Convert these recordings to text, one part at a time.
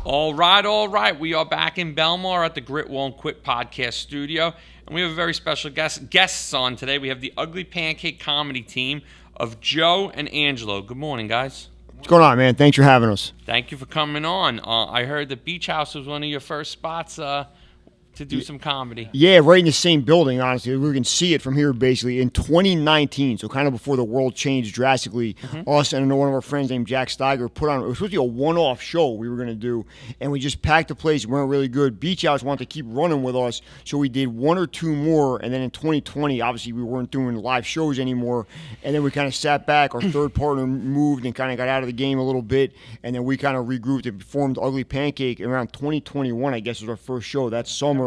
All right. We are back in Belmar at the Grit Won't Quit podcast studio, and we have a very special guests on today. We have the Ugly Pancake comedy team of Joe and Angelo. Good morning, guys. What's going on, man? Thanks for having us. Thank you for coming on. I heard the Beach House was one of your first spots to do some comedy. Yeah, right in the same building, honestly. We can see it from here, basically, in 2019, so kind of before the world changed drastically. Us and one of our friends named Jack Steiger put on, it was supposed to be a one-off show we were going to do, and we just packed the place. We weren't really good. Beach House wanted to keep running with us, so we did one or two more, and then in 2020, obviously, we weren't doing live shows anymore, and then we kind of sat back. Our third partner moved and kind of got out of the game a little bit, and then we kind of regrouped and formed Ugly Pancake around 2021, I guess, was our first show that summer.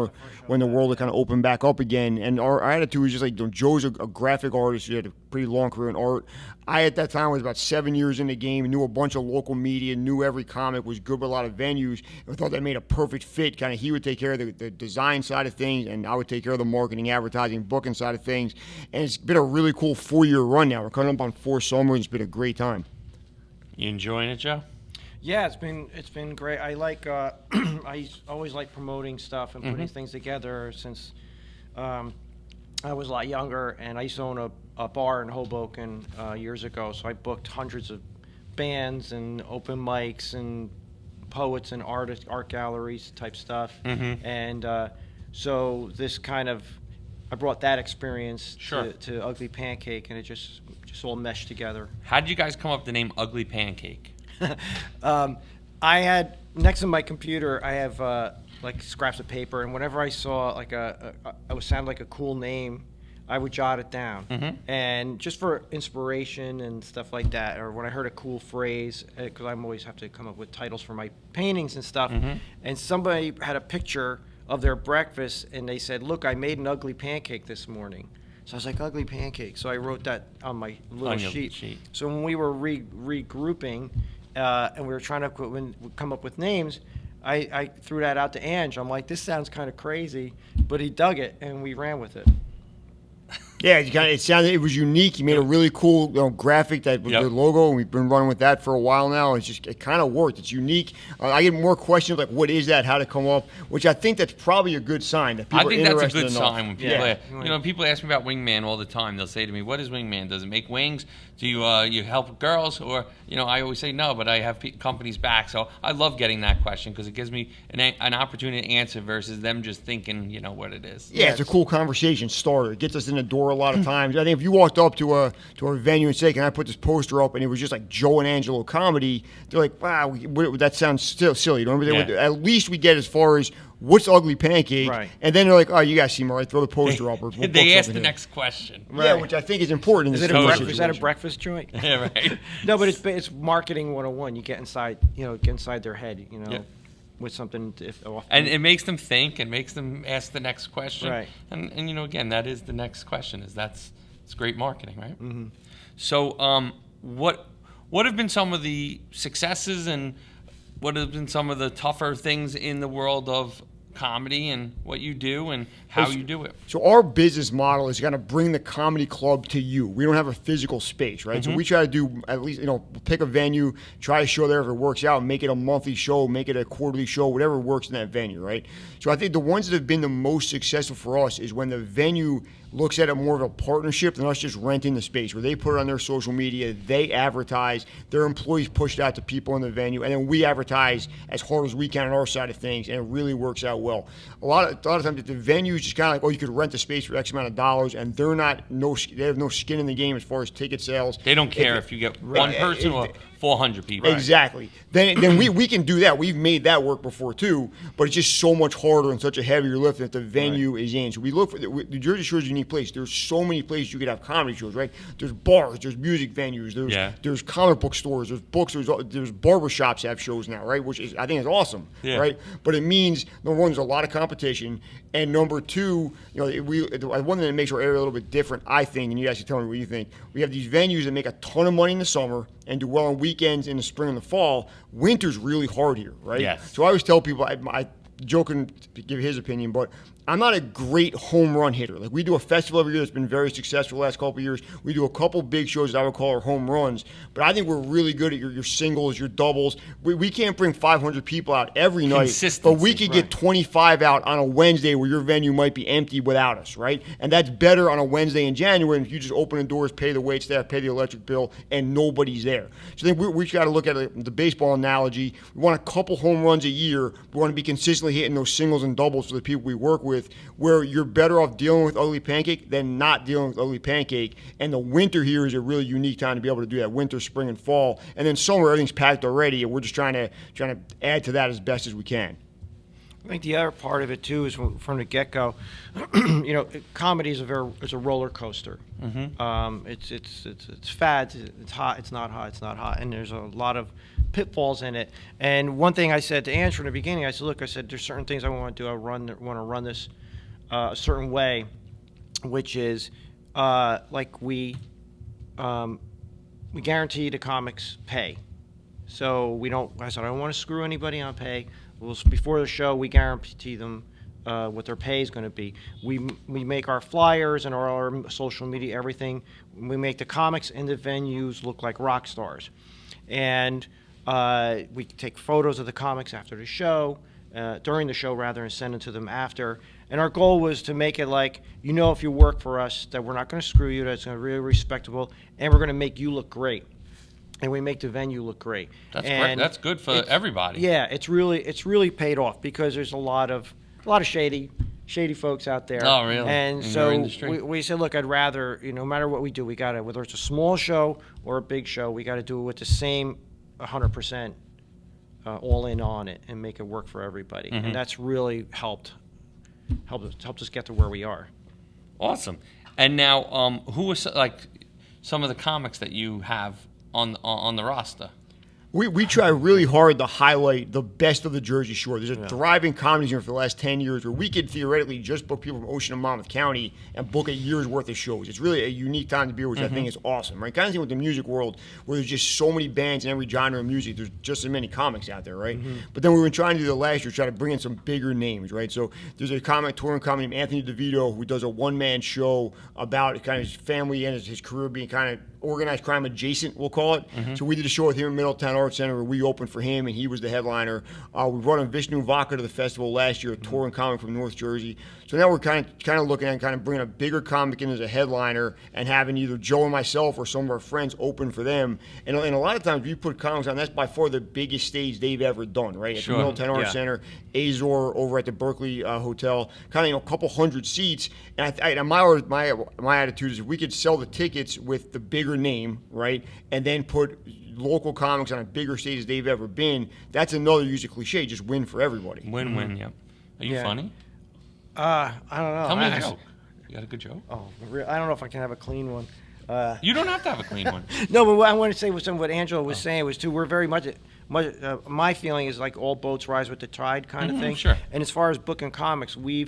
When the world had kind of opened back up again. And our attitude was just like, Joe's a graphic artist. He had a pretty long career in art. I, at that time, was about 7 years in the game, knew a bunch of local media, knew every comic, was good with a lot of venues. I thought that made a perfect fit. Kind of he would take care of the design side of things, and I would take care of the marketing, advertising, booking side of things. And it's been a really cool 4-year run now. We're coming up on 4 summers. It's been a great time. You enjoying it, Joe? Yeah, it's been great. I like I always like promoting stuff and putting things together since I was a lot younger, and I used to own a bar in Hoboken years ago. So I booked hundreds of bands and open mics and poets and artists, art galleries type stuff. And so this kind of I brought that experience to Ugly Pancake, and it just all meshed together. How did you guys come up with the name Ugly Pancake? I had next to my computer, I have like scraps of paper, and whenever I saw like it would sound like a cool name, I would jot it down, and just for inspiration and stuff like that. Or when I heard a cool phrase, because I always have to come up with titles for my paintings and stuff, and somebody had a picture of their breakfast, and they said, "Look, I made an ugly pancake this morning." So I was like, "Ugly pancake." So I wrote that on my little sheet. So when we were regrouping, and we were trying to come up with names, I threw that out to Ange. I'm like, this sounds kind of crazy, but he dug it, and we ran with it. Yeah, it was unique. He made a really cool graphic that with the logo, and we've been running with that for a while now. It kind of worked. It's unique. I get more questions like, what is that? How to come up? Which I think that's probably a good sign that people I think are that's a good enough. sign when people people ask me about Wingman all the time. They'll say to me, "What is Wingman? Does it make wings? Do you help girls?" Or I always say no, but I have companies back. So I love getting that question because it gives me an opportunity to answer versus them just thinking what it is. Yeah, it's a cool conversation starter. It gets us in the door a lot of times. I think if you walked up to a venue and said, "Can I put this poster up?" and it was just like Joe and Angelo comedy, they're like, "Wow, that sounds still silly." At least we get as far as what's Ugly Pancake, right? And then they're like, "Oh, you guys seem all right. Throw the poster up." Or we'll they ask the next question. Right. Yeah, which I think is important. Is that a breakfast joint? Yeah, right. No, but it's marketing 101. You get inside, their head, with something. And it makes them think and makes them ask the next question. Right. And again, that is the next question. It's great marketing, right? So, what have been some of the successes and what have been some of the tougher things in the world of comedy and what you do and how you do it? So our business model is going to bring the comedy club to you. We don't have a physical space, right? So we try to do at least, pick a venue, try a show there if it works out, make it a monthly show, make it a quarterly show, whatever works in that venue, right? So I think the ones that have been the most successful for us is when the venue looks at it more of a partnership than us just renting the space, where they put it on their social media, they advertise, their employees push it out to people in the venue, and then we advertise as hard as we can on our side of things, and it really works out well. A lot of times the venue is just kind of like, you could rent the space for X amount of dollars, and they have no skin in the game as far as ticket sales. They don't care if you get one person or 400 people. Exactly. Then we can do that. We've made that work before too, but it's just so much harder and such a heavier lift that the venue is in. So we look for the Jersey Shore is a unique place. There's so many places you could have comedy shows, right? There's bars, there's music venues, there's comic book stores, there's books, there's barbershops have shows now, right? Which I think is awesome, right? But it means number one, there's a lot of competition, and number two, one thing that makes our area a little bit different, I think, and you guys can tell me what you think. We have these venues that make a ton of money in the summer and do well on weekends in the spring and the fall. Winter's really hard here, right? Yes. So I always tell people, I Joe can give his opinion, but I'm not a great home run hitter. Like, we do a festival every year that's been very successful the last couple of years. We do a couple big shows that I would call our home runs. But I think we're really good at your singles, your doubles. We can't bring 500 people out every night, but we could get 25 out on a Wednesday where your venue might be empty without us, right? And that's better on a Wednesday in January if you just open the doors, pay the wait staff, pay the electric bill, and nobody's there. So I think we got to look at the baseball analogy. We want a couple home runs a year. We want to be consistently hitting those singles and doubles for the people we work with, where you're better off dealing with Ugly Pancake than not dealing with Ugly Pancake. And the winter here is a really unique time to be able to do that, winter, spring, and fall. And then summer, everything's packed already, and we're just trying to add to that as best as we can. I think the other part of it too is from the get-go, comedy is a roller coaster. It's fads, it's hot, it's not hot, it's not hot, and there's a lot of pitfalls in it. And one thing I said to Ange from the beginning, I said, look, there's certain things I want to do. I want to run this a certain way, which is we guarantee the comics pay. So I said I don't want to screw anybody on pay. Before the show, we guarantee them what their pay is going to be. We make our flyers and our social media, everything. We make the comics and the venues look like rock stars. And we take photos of the comics after the show, during the show rather, and send them to them after. And our goal was to make it like, if you work for us, that we're not going to screw you, that it's going to be really respectable, and we're going to make you look great. And we make the venue look great. That's great. That's good for everybody. Yeah, it's really paid off because there's a lot of shady folks out there. Oh, really? And in so your industry? we said, look, I'd rather, no matter what we do, we got to, whether it's a small show or a big show, we got to do it with the same 100% all in on it and make it work for everybody. Mm-hmm. And that's really helped us get to where we are. Awesome. And now, who are some of the comics that you have on the roster? We try really hard to highlight the best of the Jersey Shore. There's a thriving comedy scene for the last 10 years where we could theoretically just book people from Ocean and Monmouth County and book a year's worth of shows. It's really a unique time to be here, which I think is awesome, right? Kind of thing with the music world where there's just so many bands in every genre of music. There's just as many comics out there, right? But then we were trying to do the last year, try to bring in some bigger names, right? So there's a touring comic named Anthony DeVito who does a one-man show about kind of his family and his career being kind of organized crime adjacent, we'll call it. So we did a show with him in Middletown Arts Center where we opened for him and he was the headliner. We brought in Vishnu Vodka to the festival last year, a touring comic from North Jersey. So now we're kind of looking at kind of bringing a bigger comic in as a headliner and having either Joe and myself or some of our friends open for them. And a lot of times we put comics on, that's by far the biggest stage they've ever done, right? At the Middletown Arts Center, Azor over at the Berkeley Hotel, kind of a couple hundred seats. And my attitude is if we could sell the tickets with the bigger name, right, and then put local comics on a bigger stage as they've ever been, that's another use of cliche, just win for everybody. Win-win, yeah. Are you funny? I don't know. Tell me a joke. You got a good joke? Oh, I don't know if I can have a clean one. You don't have to have a clean one. No, but what I want to say was what Angelo was saying was too. We're very much. My feeling is like all boats rise with the tide kind of thing. Sure. And as far as booking comics, we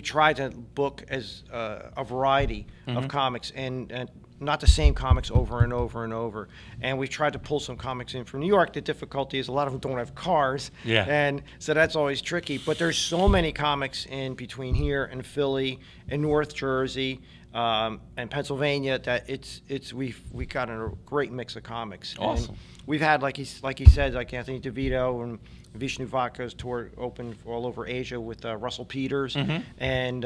try to book as a variety of comics and not the same comics over and over and over. And we tried to pull some comics in from New York. The difficulty is a lot of them don't have cars. Yeah. And so that's always tricky. But there's so many comics in between here and Philly and North Jersey and Pennsylvania that we got a great mix of comics. Awesome. And we've had like he said, like Anthony DeVito and Vishnu Vodka's tour open all over Asia with Russell Peters, and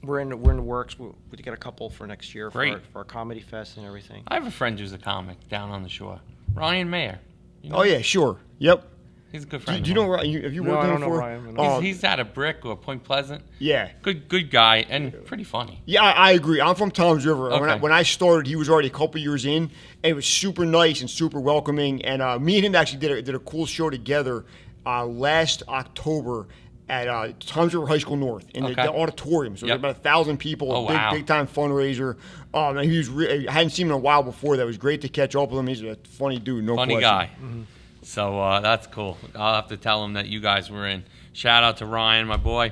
we're in the works. We get a couple for next year for our comedy fest and everything. I have a friend who's a comic down on the shore, Ryan Mayer. You know? Oh yeah, sure, yep. He's a good friend. Do you know Ryan? Have you worked with him before? Ryan. He's at a Brick or Point Pleasant. Yeah. Good guy and pretty funny. Yeah, I agree. I'm from Tom's River. Okay. When I started, he was already a couple years in, and it was super nice and super welcoming. And me and him actually did a cool show together last October at Tom's River High School North in the auditorium. So there was about 1,000 people, big time fundraiser. Oh man, I hadn't seen him in a while before. That was great to catch up with him. He's a funny dude, no question. Funny guy. So that's cool. I'll have to tell him that you guys were in. Shout out to Ryan, my boy.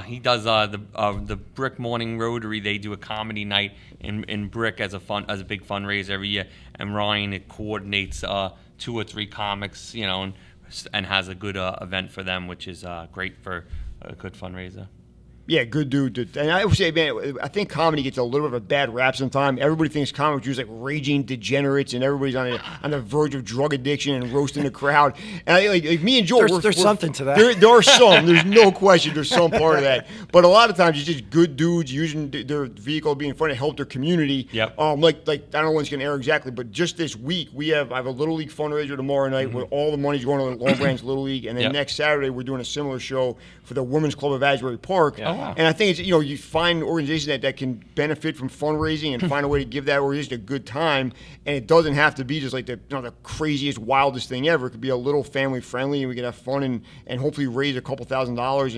He does the Brick Morning Rotary. They do a comedy night in Brick as a big fundraiser every year. And Ryan coordinates 2 or 3 comics, and has a good event for them, which is great for a good fundraiser. Yeah, good dude. And I would say, man, I think comedy gets a little bit of a bad rap sometimes. Everybody thinks comic is like raging degenerates, and everybody's on the verge of drug addiction and roasting the crowd. And like me and Joel, There's something to that. There are some. There's no question. There's some part of that. But a lot of times it's just good dudes using their vehicle being fun to help their community. Yep. Like I don't know when it's going to air exactly, but just this week I have a Little League fundraiser tomorrow night where all the money's going to the Long Branch Little League, and then next Saturday we're doing a similar show for the Women's Club of Asbury Park. Oh, wow. And I think it's, you find organizations that can benefit from fundraising and find a way to give that organization a good time, and it doesn't have to be just like the craziest, wildest thing ever. It could be a little family friendly, and we can have fun and hopefully raise a couple $1,000s.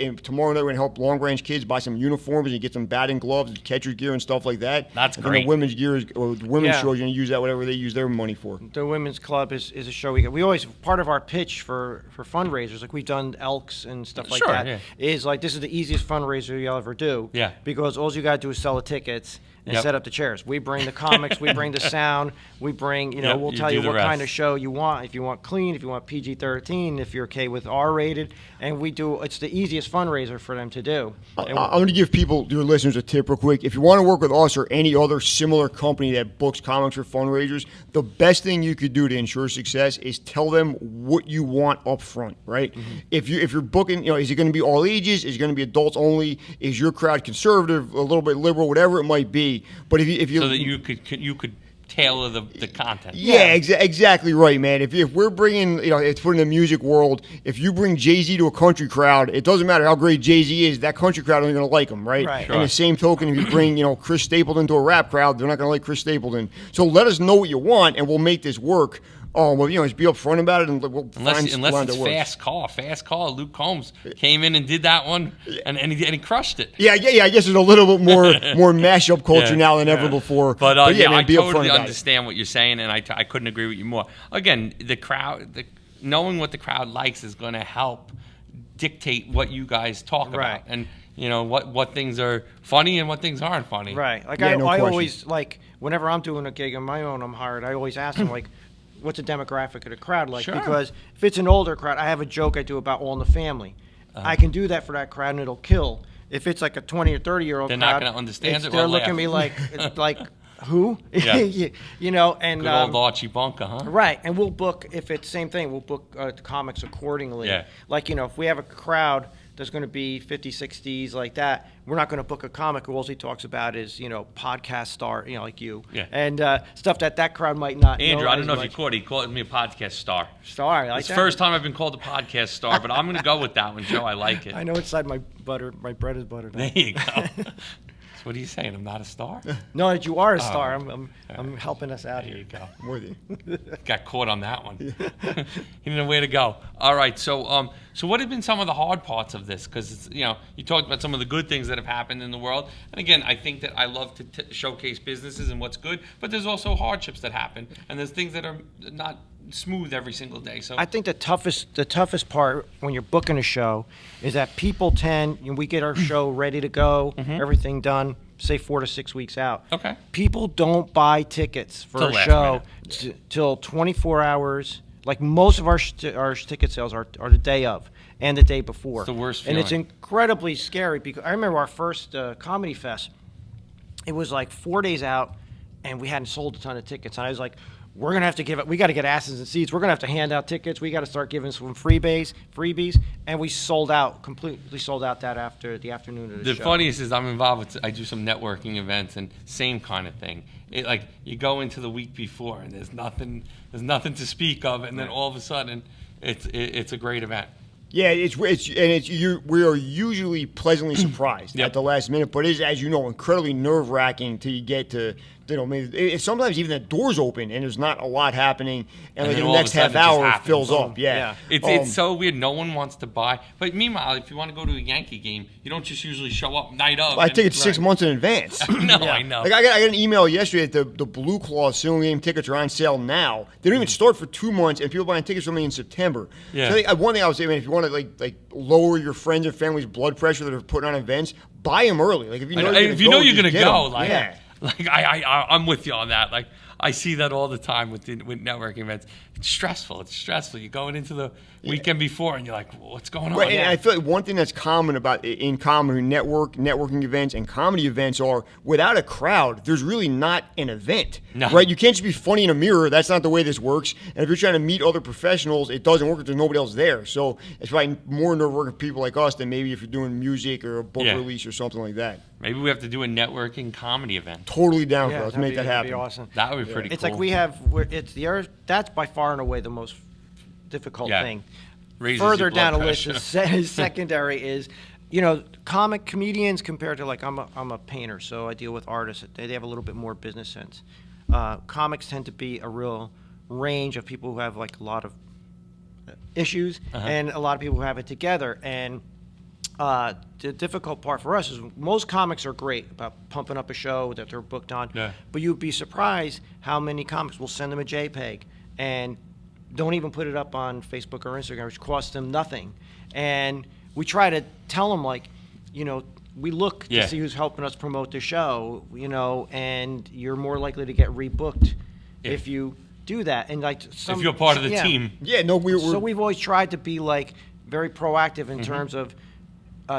And tomorrow night we're gonna help Long Branch kids buy some uniforms and get some batting gloves and catcher's gear and stuff like that. That's and great. The women's gear the women's show is gonna use that whatever they use their money for. The Women's Club is a show we always, part of our pitch for fundraisers, like we've done Elks and stuff like that, is like, this is the easiest fundraiser you'll ever do. Yeah. Because all you got to do is sell the tickets and Yep. set up the chairs. We bring the comics, we bring the sound, we bring, Yep, we'll you tell do you the what rest. kind of show you want. If you want clean, if you want PG-13, if you're okay with R-rated, and it's the easiest fundraiser for them to do. I'm going to give your listeners a tip real quick. If you want to work with us or any other similar company that books comics for fundraisers, the best thing you could do to ensure success is tell them what you want up front, right? Mm-hmm. If you're booking, is it going to be all ages? Is it going to be adults only? Is your crowd conservative, a little bit liberal, whatever it might be? But if you So that you could tailor the content. Yeah, exactly right, man. If we're bringing, it's put in the music world, if you bring Jay-Z to a country crowd, it doesn't matter how great Jay-Z is, that country crowd isn't going to like him, right? Right. And the same token, if you bring, Chris Stapleton to a rap crowd, they're not going to like Chris Stapleton. So let us know what you want, and we'll make this work. Just be upfront about it, and we'll Unless find it's Fast Car. Luke Combs came in and did that one, and he crushed it. Yeah. I guess there's a little bit more mashup culture now than ever before. But man, I be upfront totally about it. understand what you're saying, and I couldn't agree with you more. Again, the crowd, knowing what the crowd likes is going to help dictate what you guys talk Right. about, and what things are funny and what things aren't funny. Right. Like Yeah, no I question. always, like, whenever I'm doing a gig on my own, I'm hired, I always ask them, like, what's the demographic of the crowd like? Sure. Because if it's an older crowd, I have a joke I do about All in the Family. I can do that for that crowd and it'll kill. If it's like a 20 or 30-year-old They're crowd, not gonna understand it or they're looking laugh. at me like who? Yeah. And Good old Archie Bunker, huh? right. And we'll book, if it's same thing, we'll book the comics accordingly. Yeah. Like, if we have a crowd that's going to be 50s, 60s, like that, we're not going to book a comic who all he talks about is, podcast star, like you. Yeah. And stuff that crowd might not Andrew, know. I don't know if like, you caught it. He called me a podcast star. Star, I like It's the that. first time I've been called a podcast star, but I'm going to go with that one, Joe. I like it. I know inside my bread is buttered. There you go. So what are you saying? I'm not a star? No, that you are a star. I'm helping us out There here. you go. Worthy. Got caught on that one. He didn't know where to go. All right. So what have been some of the hard parts of this? Because you talked about some of the good things that have happened in the world. And again, I think that I love to showcase businesses and what's good, but there's also hardships that happen, and there's things that are not smooth every single day. So I think the toughest part when you're booking a show is that people we get our show ready to go, everything done, say 4 to 6 weeks out. Okay. People don't buy tickets for Till a last show minute. till 24 hours. Like most of our ticket sales are the day of and the day before. It's the worst And it's feeling. incredibly scary because I remember our first comedy fest. It was like 4 days out, and we hadn't sold a ton of tickets. And I was like, we're going to have to give it. We got to get asses and seats. We're going to have to hand out tickets. We got to start giving some freebies. And we completely sold out that after the afternoon of the show. The funniest is I'm involved with, I do some networking events and same kind of thing. Like you go into the week before and there's nothing to speak of, and then all of a sudden it's a great event. Yeah, we are usually pleasantly surprised Yep. at the last minute, but it is, as you know, incredibly nerve-wracking till you get to, sometimes even the doors open and there's not a lot happening, and like then in the all of next a sudden half it just hour it happens. fills Boom. up. Yeah. It's so weird. No one wants to buy. But meanwhile, if you want to go to a Yankee game, you don't just usually show up night of. I take it 6 months in advance. No, I know. Like I got an email yesterday that the Blue Claw single game tickets are on sale now. They don't even start for 2 months, and people buying tickets from me in September. Yeah. So I think, one thing I would say, man, if you want to like lower your friends and family's blood pressure that are putting on events, buy them early. Like if you know you're you're gonna just go, get like 'em. Yeah. like I'm with you on that. Like I see that all the time with networking events. It's stressful. You're going into the weekend before, and you're like, well, what's going on? Right, and I feel like one thing that's common about networking events and comedy events are without a crowd, there's really not an event. No. Right? You can't just be funny in a mirror. That's not the way this works. And if you're trying to meet other professionals, it doesn't work if there's nobody else there. So it's probably more nerve-wracking for people like us than maybe if you're doing music or a book release or something like that. Maybe we have to do a networking comedy event. Totally down for it. Let's make that happen. That'd be awesome. That would be pretty It's cool. like that's by far and away the most difficult thing. Raises Further your blood down the pressure. list is secondary is, comedians compared to, like, I'm a painter, so I deal with artists. They have a little bit more business sense. Comics tend to be a real range of people who have, like, a lot of issues, and a lot of people who have it together. And the difficult part for us is most comics are great about pumping up a show that they're booked on, but you'd be surprised how many comics will send them a JPEG and don't even put it up on Facebook or Instagram, which costs them nothing. And we try to tell them, like, we look to see who's helping us promote the show, and you're more likely to get rebooked if you do that. And like if you're part of the team. Yeah, no, so we've always tried to be, like, very proactive in terms of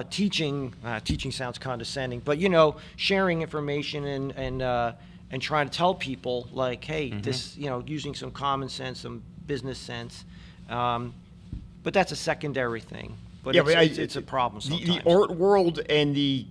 teaching. Teaching sounds condescending, but sharing information and trying to tell people, like, hey, this, using some common sense, some business sense, but that's a secondary thing. But it's a problem sometimes. The art world and the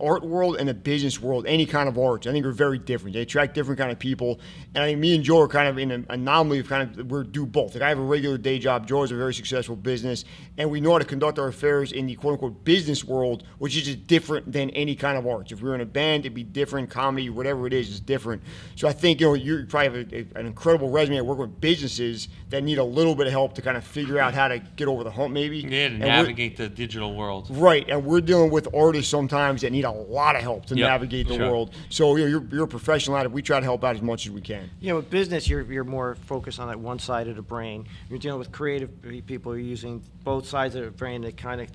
art world and the business world, any kind of art, I think are very different. They attract different kind of people, and I think me and Joe are kind of in an anomaly of we do both. Like, I have a regular day job. Joe has a very successful business, and we know how to conduct our affairs in the quote unquote business world, which is just different than any kind of art. If we were in a band, it'd be different. Comedy, whatever it is different. So I think you probably have an incredible resume at working with businesses that need a little bit of help to kind of figure out how to get over the hump, maybe. Yeah, to navigate the digital world. Right, and we're dealing with artists sometimes that need a lot of help to navigate the world. So you're a professional at it. We try to help out as much as we can. With business, you're more focused on that one side of the brain. You're dealing with creative people. You're using both sides of the brain. That kind of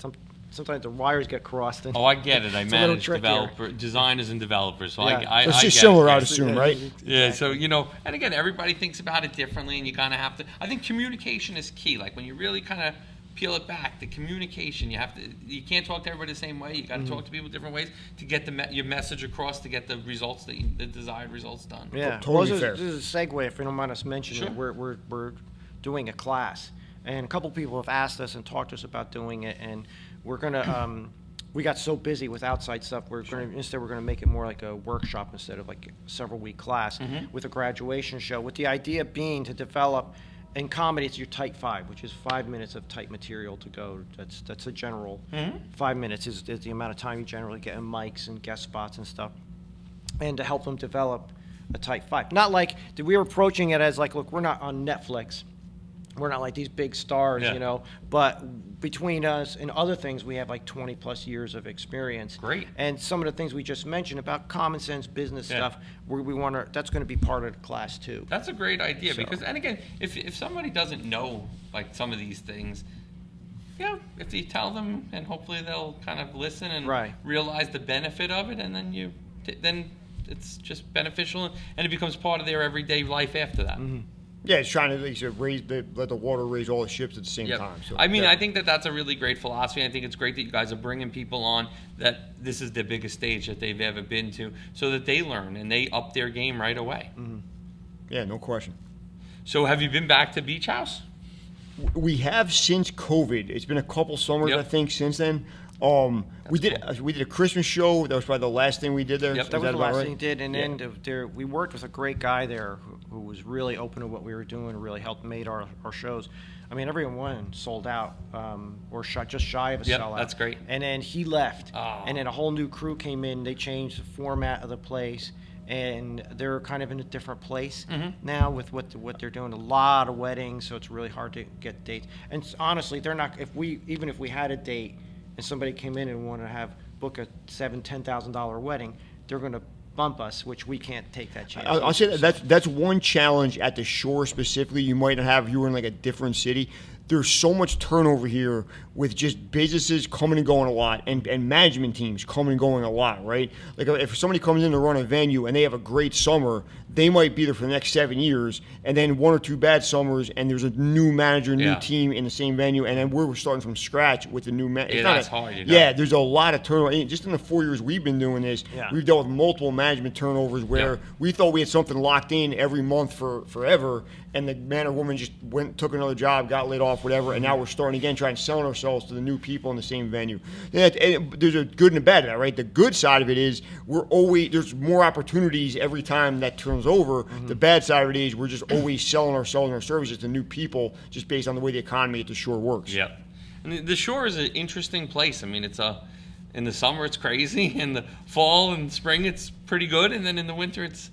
sometimes the wires get crossed. And I get it. I manage trickier. designers and developers. So Yeah. I It's get just similar, it. I'd assume, right? Yeah, so, and again, everybody thinks about it differently, and you kind of have to, I think communication is key. Like, when you really kind of peel it back, the communication, you can't talk to everybody the same way. You got to talk to people different ways to get your message across, to get the results, the desired results done. Yeah, Totally fair. This is a segue, if you don't mind us mentioning it. We're doing a class, and a couple people have asked us and talked to us about doing it, and we're gonna we got so busy with outside stuff. We're gonna make it more like a workshop instead of like a several-week class with a graduation show, with the idea being to develop. In comedy, it's your tight 5, which is 5 minutes of tight material to go. That's a general 5 minutes is the amount of time you generally get in mics and guest spots and stuff, and to help them develop a tight 5. Not like we were approaching it as like, look, we're not on Netflix. We're not like these big stars, but between us and other things, we have like 20 plus years of experience. Great. And some of the things we just mentioned about common sense business stuff, we want to, that's going to be part of the class too. That's a great idea because, and again, if somebody doesn't know like some of these things, if you tell them, and hopefully they'll kind of listen and realize the benefit of it, and then it's just beneficial, and it becomes part of their everyday life after that. Yeah, it's trying to let the water raise all the ships at the same time. So, I think that's a really great philosophy. I think it's great that you guys are bringing people on that this is the biggest stage that they've ever been to, so that they learn and they up their game right away. Yeah, no question. So have you been back to Beach House? We have since COVID. It's been a couple summers, I think, since then. We did a Christmas show. That was probably the last thing we did there. That was the last thing we did, and then we worked with a great guy there who was really open to what we were doing and really helped made our shows. I mean, everyone sold out or just shy of a sellout. That's great. And then he left, and then a whole new crew came in. They changed the format of the place, and they're kind of in a different place now with what they're doing. A lot of weddings, so it's really hard to get dates. And honestly, they're not. Even if we had a date and somebody came in and wanted to book a $10,000 wedding, they're going to bump us, which we can't take that chance. I'll say that's one challenge at the shore specifically. You might not have if you were in like a different city. There's so much turnover here with just businesses coming and going a lot, and management teams coming and going a lot, right? Like if somebody comes in to run a venue and they have a great summer, they might be there for the next 7 years, and then 1 or 2 bad summers, and there's a new manager, new team in the same venue, and then we're starting from scratch with the new manager. Yeah, that's hard. Yeah, there's a lot of turnover. Just in the 4 years we've been doing this, we've dealt with multiple management turnovers where we thought we had something locked in every month for forever, and the man or woman just took another job, got laid off, whatever, and now we're starting again, trying to sell ourselves to the new people in the same venue. And there's a good and a bad to that, right? The good side of it is there's more opportunities every time that turns over. The bad side of it is we're just always selling ourselves and our services to new people just based on the way the economy at the shore works. Yeah. And the shore is an interesting place. I mean, in the summer it's crazy, in the fall and spring it's pretty good, and then in the winter it's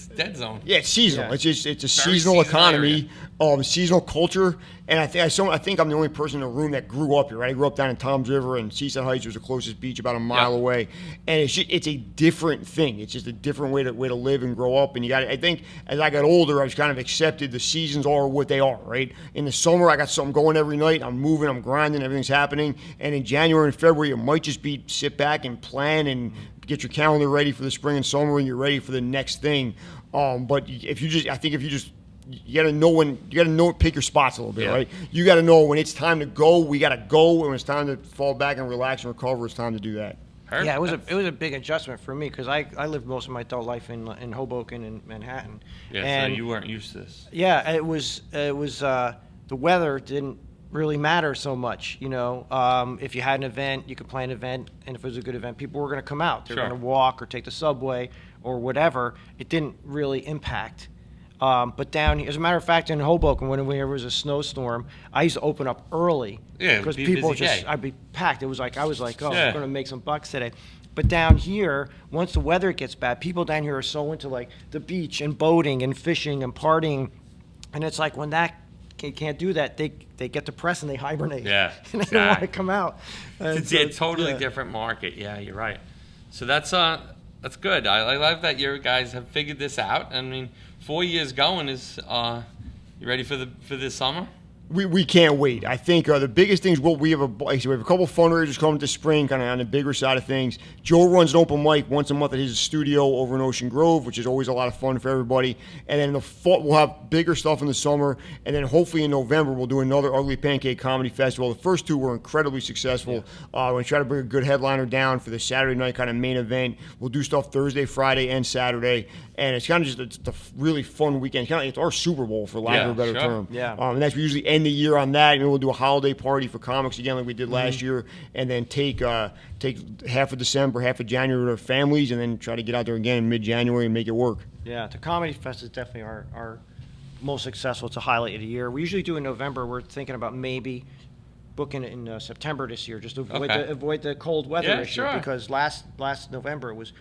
dead zone. Yeah, it's seasonal. Yeah. It's a Very seasonal economy, area. Seasonal culture, and I think I'm the only person in the room that grew up here. Right, I grew up down in Toms River, and Seaside Heights was the closest beach, about a mile away, and it's a different thing. It's just a different way to live and grow up. And I think as I got older, I was kind of accepted the seasons are what they are. Right, in the summer I got something going every night. I'm moving, I'm grinding, everything's happening. And in January and February, it might just be sit back and plan and get your calendar ready for the spring and summer, and you're ready for the next thing. But if you got to know pick your spots a little bit, right? You got to know when it's time to go, we got to go, and when it's time to fall back and relax and recover, it's time to do that. Yeah, it was a big adjustment for me because I lived most of my adult life in Hoboken and Manhattan. Yeah, and so you weren't used to this. Yeah, it was the weather didn't really matter so much. If you had an event, you could plan an event, and if it was a good event, people were going to come out. They were going to walk or take the subway or whatever. It didn't really impact. But down here, as a matter of fact, in Hoboken, when there was a snowstorm, I used to open up early because people I'd be packed. I was like, oh, we're going to make some bucks today. But down here, once the weather gets bad, people down here are so into like the beach and boating and fishing and partying, and it's like when that can't do that, they get depressed and they hibernate. Yeah, and they don't want to come out. It's a totally different market. Yeah, you're right. So that's good. I love that you guys have figured this out. I mean, 4 years going is. You ready for this summer? We can't wait. I think the biggest things we have a couple fundraisers coming this spring, kind of on the bigger side of things. Joe runs an open mic once a month at his studio over in Ocean Grove, which is always a lot of fun for everybody. And then in the fall, we'll have bigger stuff in the summer, and then hopefully in November we'll do another Ugly Pancake Comedy Festival. The first two were incredibly successful. We're going to try to bring a good headliner down for the Saturday night kind of main event. We'll do stuff Thursday, Friday, and Saturday, and it's kind of just a really fun weekend. It's our Super Bowl, for lack of a better term. Yeah. And that's usually end the year on that. We'll do a holiday party for comics again, like we did last year, and then take half of December, half of January to families, and then try to get out there again in mid-January and make it work. Yeah, the Comedy Fest is definitely our most successful. It's a highlight of the year. We usually do in November. We're thinking about maybe booking it in September this year, just to avoid the cold weather issue. Because last November it was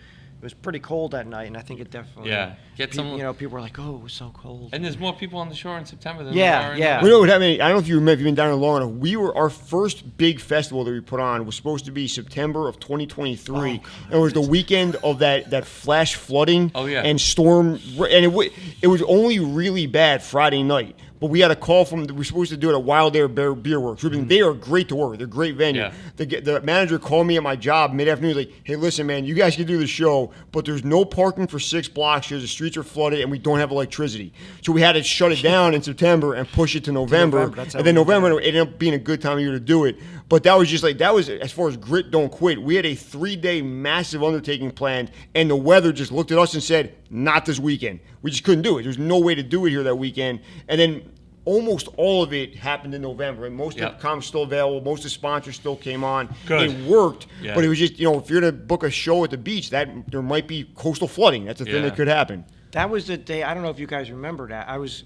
pretty cold that night, and I think it definitely people were like, oh, it was so cold. And there's more people on the shore in September than there are in We know what happened. I don't know if you've been down there long enough. Our first big festival that we put on was supposed to be September of 2023, and it was the weekend of that flash flooding and storm, and it was only really bad Friday night. But we had a call from, we're supposed to do it at Wild Air Beer Works. They are great to work with. They're a great venue. Yeah. The manager called me at my job mid-afternoon. He's like, hey, listen, man, you guys can do the show, but there's no parking for 6 blocks here. The streets are flooded, and we don't have electricity. So we had to shut it down in September and push it to November. And then November, it ended up being a good time of year to do it. But that was just as far as grit, don't quit. We had a 3-day massive undertaking planned, and the weather just looked at us and said, not this weekend. We just couldn't do it. There's no way to do it here that weekend. And then almost all of it happened in November, and most of the comics still available. Most of the sponsors still came on. Good. It worked, but it was just, if you're going to book a show at the beach, that there might be coastal flooding. That's a thing that could happen. That was the day. I don't know if you guys remember that. I was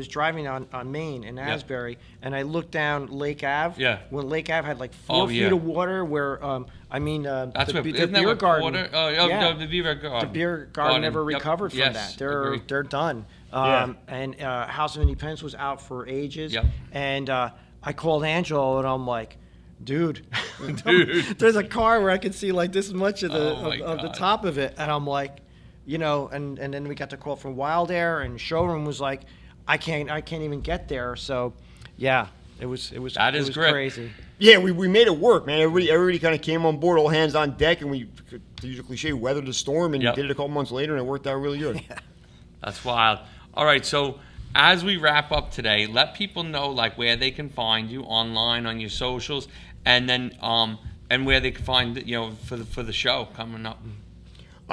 driving on Maine in Asbury, and I looked down Lake Ave. Yeah. When Lake Ave had like 4 feet of water, where that's the isn't beer that garden. Water? Oh, the beer garden. The beer garden never recovered from that. They're done. And House of Independence was out for ages. Yep. And I called Angelo, and I'm like, dude, there's a car where I can see like this much of the top of it, and I'm like, and then we got the call from Wild Air, and showroom was like, I can't even get there. So, yeah, it was That is grip. crazy. Yeah, we made it work, man. Everybody kind of came on board, all hands on deck, and we, to use a cliche, weathered the storm and Yep. did it a couple months later, and it worked out really good. That's wild. All right, so as we wrap up today, let people know like where they can find you online on your socials, and then and where they can find for the show coming up.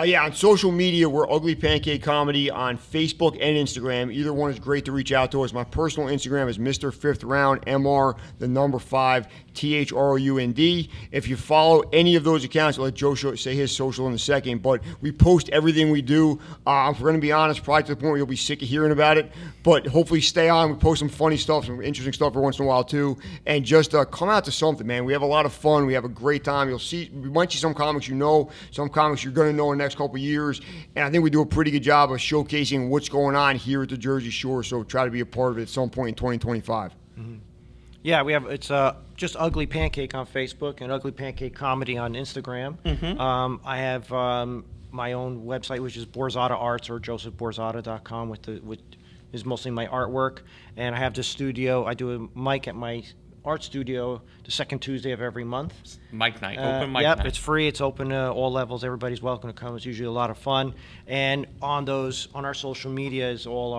Yeah, on social media, we're Ugly Pancake Comedy on Facebook and Instagram. Either one is great to reach out to us. My personal Instagram is Mr. Fifth Round, MR, the number 5, THROUND. If you follow any of those accounts, I'll let Joe say his social in a second, but we post everything we do. If we're going to be honest, probably to the point where you'll be sick of hearing about it, but hopefully stay on. We post some funny stuff, some interesting stuff every once in a while too, and just come out to something, man. We have a lot of fun. We have a great time. You might see some comics some comics you're going to know in the next couple of years, and I think we do a pretty good job of showcasing what's going on here at the Jersey Shore, so try to be a part of it at some point in 2025. Mm-hmm. Yeah, it's just Ugly Pancake on Facebook and Ugly Pancake Comedy on Instagram. Mm-hmm. I have my own website, which is Borzotta Arts, or josephborzotta.com, which is mostly my artwork. And I have the studio. I do a mic at my art studio the second Tuesday of every month. Mic night, open mic yep, night. It's free. It's open to all levels. Everybody's welcome to come. It's usually a lot of fun. And on our social media is all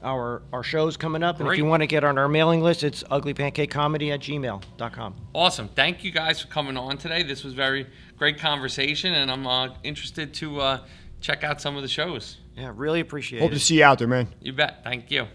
our shows coming up. And Great. if you want to get on our mailing list, it's uglypancakecomedy@gmail.com. Awesome. Thank you guys for coming on today. This was very great conversation, and I'm interested to check out some of the shows. Yeah, really appreciate it. Hope to see you out there, man. You bet. Thank you.